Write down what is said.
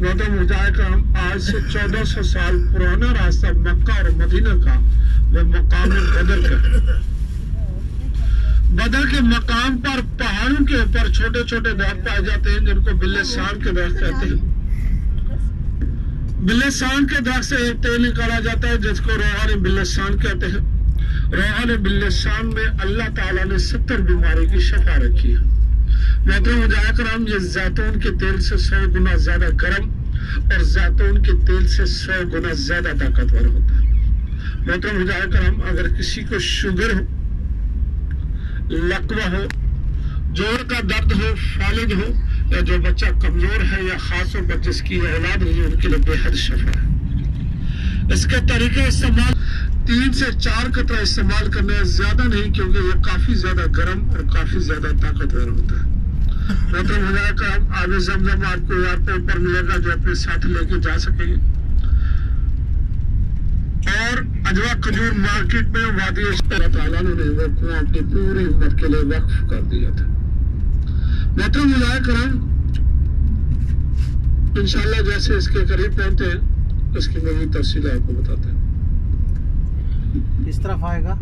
मोहतरम मुजाहिद, आज से 1400 साल पुराना रास्ता मक्का और मदीना का वो मकाम बदर का, बदर के मकाम पर पहाड़ों के ऊपर छोटे छोटे दरख्त पाए जाते हैं जिनको बिल्लेसान के दरख्त कहते हैं। बिल्लेसान के दरख्त से एक तेल निकाला जाता है जिसको रोहान बिल्लेसान कहते हैं। रोहान बिल्लेसान में अल्लाह ताला ने 70 बीमारी की शफा रखी है। मोहतरम मुजाहिद, ये जैतून के तेल से 100 गुना ज्यादा गर्म और जैतून के तेल से 100 गुना ज्यादा ताकतवर होता है। मोहतरम मुजाहिद, अगर किसी को शुगर हो, लकवा हो, जोड़ का दर्द हो, फालिज हो, या जो बच्चा कमजोर है या खास तौर पर जिसकी औलाद नहीं है, उनके लिए बेहद शफा है। इसके तरीके इस्तेमाल 3 से 4 कतरा इस्तेमाल करने ज्यादा नहीं, क्योंकि ये काफी ज्यादा गर्म और काफी ज्यादा ताकतवर होता है। मोहतरम मुजाहिद, आगे जमजम आपको एयरपोर्ट पर मिलेगा जो अपने साथ लेके जा सकेंगे। और अजवा खजूर मार्केट में वादी अल्लाह ताला ने वो कुआं अपनी पूरी उम्मत के लिए वक्फ कर दिया था। मोहतरम मुजाहिद, इंशाल्लाह जैसे इसके करीब पहुंचते हैं इसकी मज़ीद तफसील आपको बताते हैं। इस तरफ आएगा।